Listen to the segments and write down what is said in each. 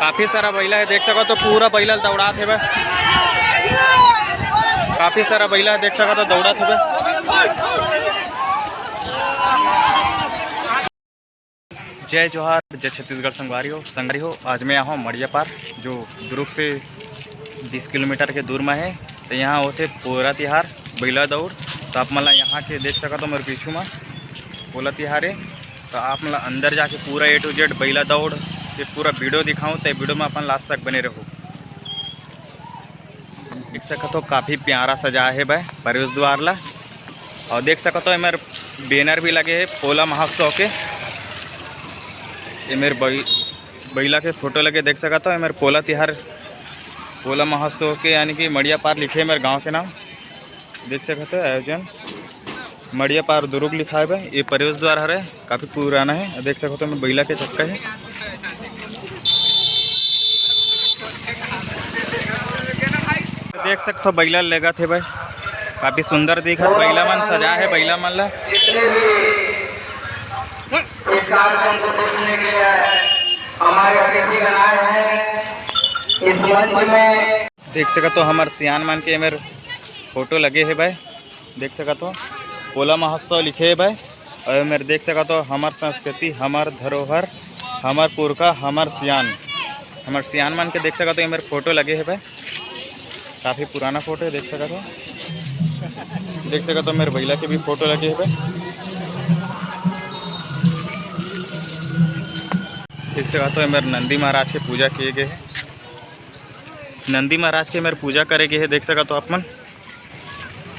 काफ़ी सारा बैला है, देख सको तो पूरा बैला दौड़ा थे। काफ़ी सारा बैला है, देख सको तो दौड़ा थे। जय जोहार, जय छत्तीसगढ़ संगवारी हो। आज मैं यहाँ मड़िया पार जो दुर्ग से 20 किलोमीटर के दूर में है। तो यहाँ होते पोला तिहार बैला दौड़। तो आप मतलब यहाँ के देख सका तो मेरे पीछू में पोला तिहार है। तो आप मतलब अंदर जाके पूरा A to Z बैला दौड़ ये पूरा वीडियो दिखाऊँ तो वीडियो में अपन लास्ट तक बने रहो। देख सका तो काफ़ी प्यारा सजा है भाई प्रवेश द्वार ला। और देख सका तो मेरे बैनर भी लगे है पोला महोत्सव के। ये मेरे बैला के फोटो लगे, देख सका तो मेरे पोला तिहार पोला महोत्सव के यानी कि मड़िया पार लिखे है मेरे गांव के नाम। देख सकते हो आयोजन मड़िया पार दुर्ग लिखा है भाई। ये प्रवेश द्वार है, काफ़ी पुराना है। देख सकते हो मैं बैला के चक्का है। देख सकते हो बैला लेगा थे भाई, काफ़ी सुंदर दिखा बैला मन सजा है। बैला मन ला इस कार्यक्रम को देखने के लिए हमारे अतिथिगण आए हैं इस मंच में। देख सका तो हमारे सियान मान के मेरे फोटो लगे है भाई। देख सका तो पोला महोत्सव लिखे है भाई। और मेरे देख सका तो हमार संस्कृति, हमार धरोहर, हमार पुरखा, हमार सियान मान के देख सका तो ये मेरे फोटो लगे है भाई। काफ़ी पुराना फोटो है, देख सका तो मेरे बैला के भी फोटो लगे है भाई। देख सका तो मेरे नंदी महाराज के पूजा किए गए हैं। नंदी महाराज के मेरे पूजा करे गए हैं। देख सका तो अपन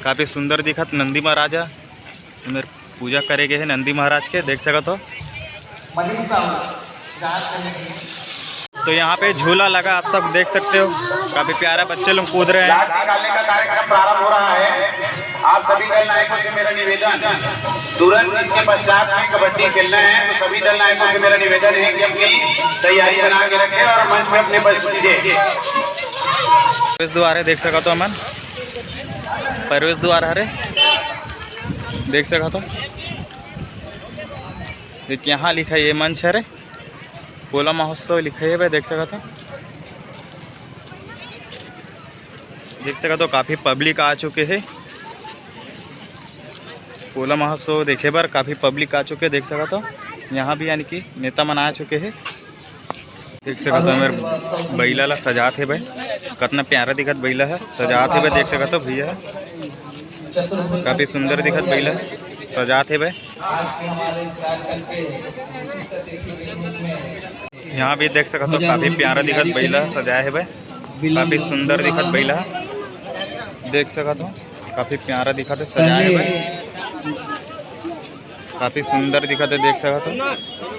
काफ़ी सुंदर दिखत नंदी महाराजा मेरे पूजा करे गए हैं नंदी महाराज के। देख सका तो यहाँ पे झूला लगा, आप सब देख सकते हो। काफ़ी प्यारा बच्चे लोग कूद रहे हैं। निकालने का कार्यक्रम प्रारंभ हो रहा है। आप सभी दल नायकों से मेरा निवेदन, तुरंत इसके पश्चात में कबड्डी खेलना है। तो सभी दल नायकों से मेरा निवेदन है कि अपनी तैयारी बना के रखें और मंच में अपने बल दीजिए। प्रवेश द्वार है, देख सका तो अमन प्रवेश द्वार है, देख सका तो एक यहाँ लिखा है ये मंच है रे पोला महोत्सव लिखा है भाई। देख सका तो काफ़ी पब्लिक आ चुके हैं पोला महोत्सव देखे बार। काफ़ी पब्लिक आ चुके हैं, देख सका तो यहाँ भी यानी कि नेता मन आ चुके हैं। देख सका तो मेरे बैला ला सजात है भाई, कितना प्यारा दिखत बैला है सजात है भाई। देख सका तो भैया काफ़ी सुंदर दिखत बैला सजात है भाई। यहाँ भी देख सका तो काफ़ी प्यारा दिखत बैला सजाया है भाई। काफ़ी सुंदर दिखत बैला देख सका तो काफ़ी प्यारा दिखत है सजाया है भाई। काफ़ी सुंदर दिखत है, देख सका तो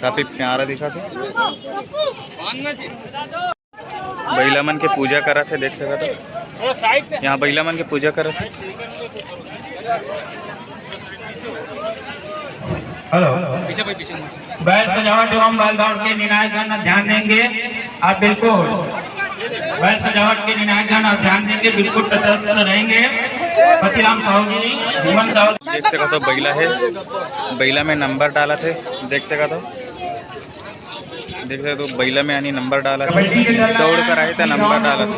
काफ़ी प्यारा दिखत है। बैला मन के पूजा करा थे, देख सका तो यहाँ बैला मन के पूजा करा थे। हेलो पीछे बैल सजावट एवं बैल दौड़ के निर्णायकगण ध्यान देंगे। आप बिल्कुल बैल सजावट के निर्णायकगण आप ध्यान देंगे, बिल्कुल तटस्थ रहेंगे। पतिराम साहू जी, भीमन साहू देख सका तो बैला है, बैला में नंबर डाला थे। देख सका तो बैला में यानी नंबर डाला था, दौड़ कर आए थे नंबर डाला था।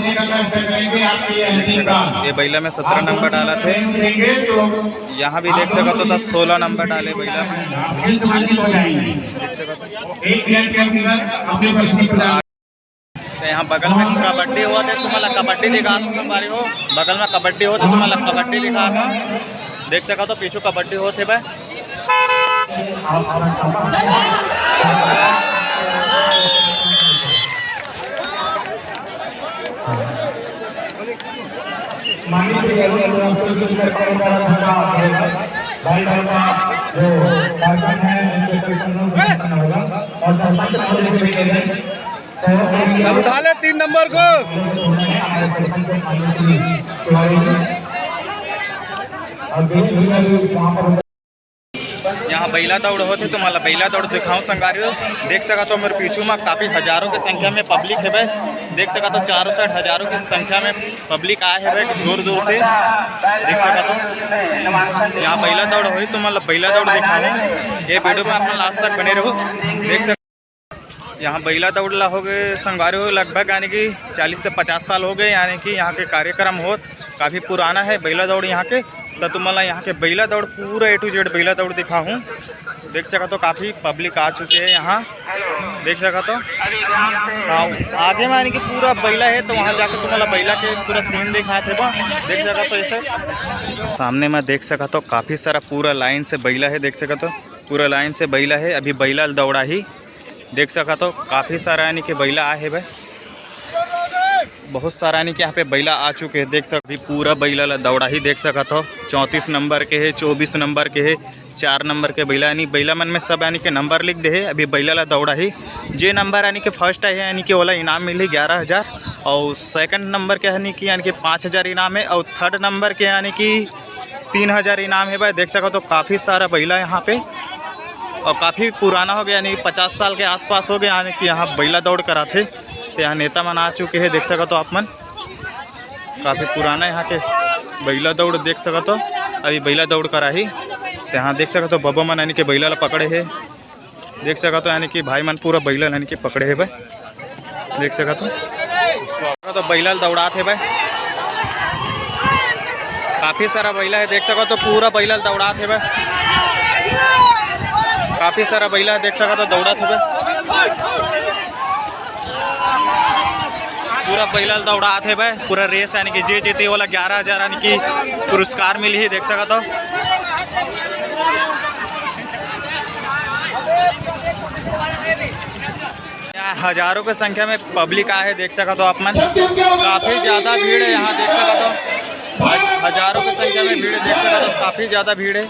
ये बैला में 17 नंबर डाला थे। यहाँ भी देख सका तो 16 नंबर डाले बैला में। तो यहाँ बगल में कबड्डी हुआ थे, तुम्हारा कबड्डी दिखा संगवारी हो। बगल में कबड्डी होते तुम्हारा कबड्डी दिखा था। देख सका तो पीछू कबड्डी होते भाई। उठा ले 3 नंबर को। यहाँ बैला दौड़ होते तुम्हारा बैला दौड़ दिखाऊं संगारी हो। देख सका तो मेरे पीछू में काफ़ी हजारों की संख्या में पब्लिक है भाई। देख सका तो चारों साइड हजारों की संख्या में पब्लिक आए है भाई दूर दूर से। देख सका तो यहाँ बैला दौड़ हुई तो मतलब बैला दौड़ दिखाऊँ। ये वीडियो में अपना लास्ट तक बने रहो। देख सका यहाँ बैला दौड़ला हो गए संगवारी हो लगभग यानी कि 40 से 50 साल हो गए, यानी कि यहाँ के कार्यक्रम हो काफ़ी पुराना है बैला दौड़ यहाँ के। तो तुम्हारा यहाँ के बैला दौड़ पूरा A to Z बैला दौड़ दिखाऊँ। देख सका तो काफ़ी पब्लिक आ चुके हैं यहाँ, देख सका तो हाँ आगे में यानी कि पूरा बैला है। तो वहाँ जाकर तुम्हारा बैला के पूरा सीन दिखाए थे बा, देख सका तो ऐसे सामने में देख सका तो काफ़ी सारा पूरा लाइन से बैला है, देख सका तो पूरा लाइन से बैला है। अभी बैला दौड़ा ही देख सका तो काफ़ी सारा यानी कि बैला आए है भाई, बहुत सारा यानी कि यहाँ पे बैला आ चुके हैं। देख सक अभी पूरा बैला दौड़ा ही देख सका तो 34 नंबर के है, 24 नंबर के है, 4 नंबर के बैला यानी बैला मन में सब यानी कि नंबर लिख दे है। अभी बैला दौड़ा ही जे नंबर यानी कि फर्स्ट है यानी कि वाला इनाम मिली 11,000 और सेकंड नंबर के यानी कि 5,000 इनाम है और थर्ड नंबर के यानी कि 3,000 इनाम है भाई। देख सका तो काफ़ी सारा बैला यहाँ पे और काफ़ी पुराना हो गया यानी 50 साल के आसपास हो गया यानी कि यहाँ बैला दौड़ करा थे। तो यहाँ नेता मन आ चुके हैं, देख सका तो आप मन काफ़ी पुराना यहाँ के बैला दौड़ देख सका तो अभी बैला दौड़ करा ही। तो यहाँ देख सका तो बबा मन यानी कि बैला ला पकड़े है, देख सका तो यानी कि भाई मन पूरा बैला यानी कि पकड़े है भाई, देख सका तो बैला दौड़ा थे भाई। काफ़ी सारा बैला है, देख सका तो पूरा बैला दौड़ा थे भाई, काफ़ी सारा बैला है, देख सका तो दौड़ा थे भाई, पूरा बैला दौड़ा थे भाई। पूरा रेस यानी कि जे जीते वाला 11,000 यानी कि पुरस्कार मिली है, देख सका तो यहाँ हजारों की संख्या में पब्लिक आए है, देख सका तो आप मन काफ़ी ज़्यादा भीड़ है यहाँ, देख सका तो हजारों की संख्या में भीड़ है, देख सका तो काफ़ी ज़्यादा भीड़ है।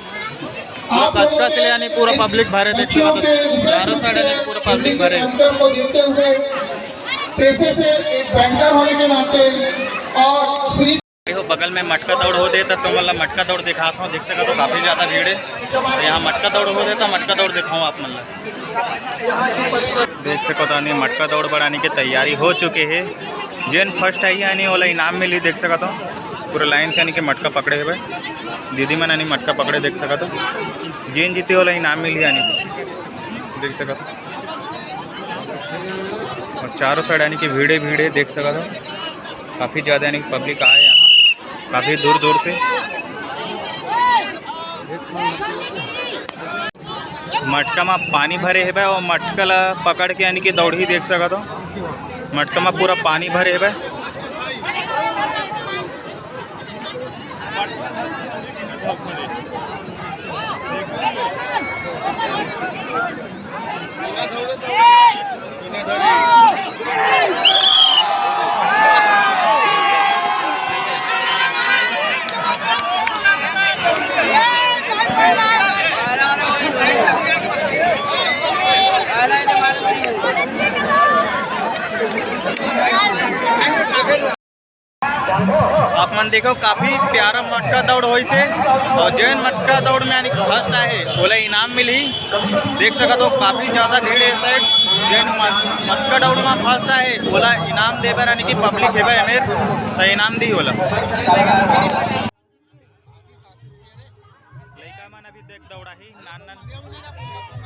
पूरा कचकच यानी पूरा पब्लिक भरे, देख सका तो चारों साइड यानी पूरा पब्लिक भरे। पेशे से एक बैंकर होने के नाते और श्री बगल में मटका दौड़ हो देता तो मतलब मटका दौड़ दिखाता हूँ, देख सका तो काफ़ी ज़्यादा भीड़ है। तो यहाँ मटका दौड़ हो देता, मटका दौड़ दिखाऊँ आप मतलब देख सको तो नहीं मटका दौड़ बढ़ाने की तैयारी हो चुके हैं। जेन फर्स्ट आई यानी वाला इनाम मिली, देख सका तो पूरा लाइन से यानी कि मटका पकड़े है भाई, दीदी मन यानी मटका पकड़े, देख सका तो जेन जीते वाला इनाम मिली यानी देख सका तो और चारों साइड यानी कि भीड़े भीड़े देख सका तो काफ़ी ज़्यादा यानी पब्लिक आए यहाँ काफ़ी दूर दूर से। मटका में पानी भरे है भाई और मटका ला पकड़ के यानी कि दौड़ ही देख सका तो मटका में पूरा पानी भरे है भाई। आप मन देखो काफ़ी प्यारा मटका दौड़ हो से और जैन मटका दौड़ में यानी फर्स्ट आए बोले इनाम मिली, देख सका तो काफ़ी ज़्यादा भीड़ है साइड। जैन मटका दौड़ में फर्स्ट आए बोला इनाम दे यानी कि पब्लिक है भाई अमेर तो इनाम दी बोला लड़का मन अभी देख दौड़ा ही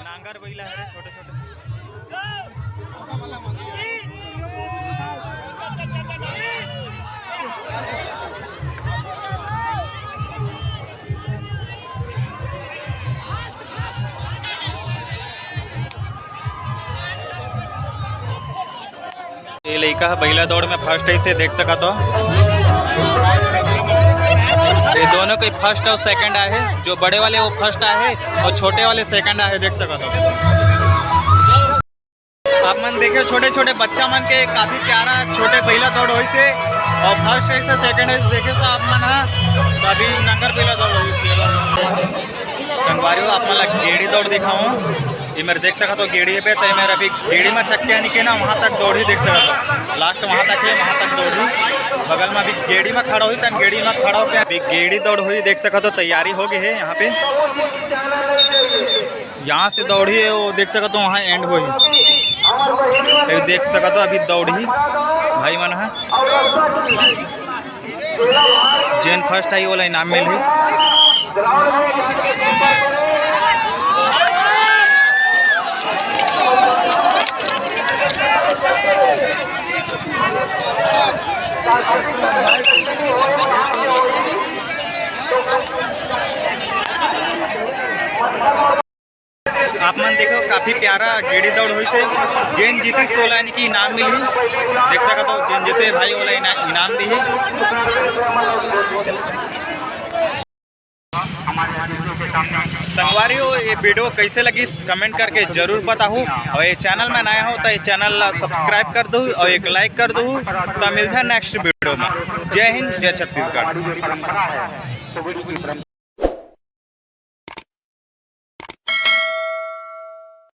नांगर बैला है छोटे छोटे। ये लड़का बैला दौड़ में फर्स्ट है इसे देख सका तो ये दोनों के फर्स्ट और सेकंड आए हैं, जो बड़े वाले वो फर्स्ट आए हैं और छोटे वाले सेकंड आए हैं, देख सका तो आप मन देखे छोटे छोटे बच्चा मन के काफ़ी प्यारा छोटे बैला दौड़ हो से और फर्स्ट है सेकंड है देखे से आप मन हाँ अभी नंगर बैला दौड़ हो संगवारी आप मन गेड़ी दौड़ दिखाऊँ ये मेरे देख सका तो गेड़ी पे तो मेरा अभी गेड़ी में चक्के यानी कि ना वहाँ तक दौड़ी देख सका तो लास्ट वहाँ तक है, वहाँ तक दौड़ी बगल में अभी गेड़ी में खड़ा हुई तन गेड़ी में खड़ा होकर अभी गेड़ी दौड़ हुई देख सका तो तैयारी हो गई है यहाँ पे। यहाँ से दौड़ी है वो देख सका तो वहाँ एंड हुई अभी देख सका तो अभी दौड़ी भाई मन है जैन फर्स्ट आई वाला इनाम मिल है। आप मन देखो काफ़ी प्यारा गेड़ी दौड़ हुई से जेन जीती 16 यानी कि इनाम मिली। देख सकते हो जेन जीते भाई वाला इनाम दी है। संगवारी हो ये वीडियो कैसे लगी कमेंट करके जरूर बताओ, और ये चैनल में नया हो तो ये चैनल ला सब्सक्राइब कर दो और एक लाइक कर दो। तो मिलता है नेक्स्ट वीडियो में। जय हिंद, जय छत्तीसगढ़।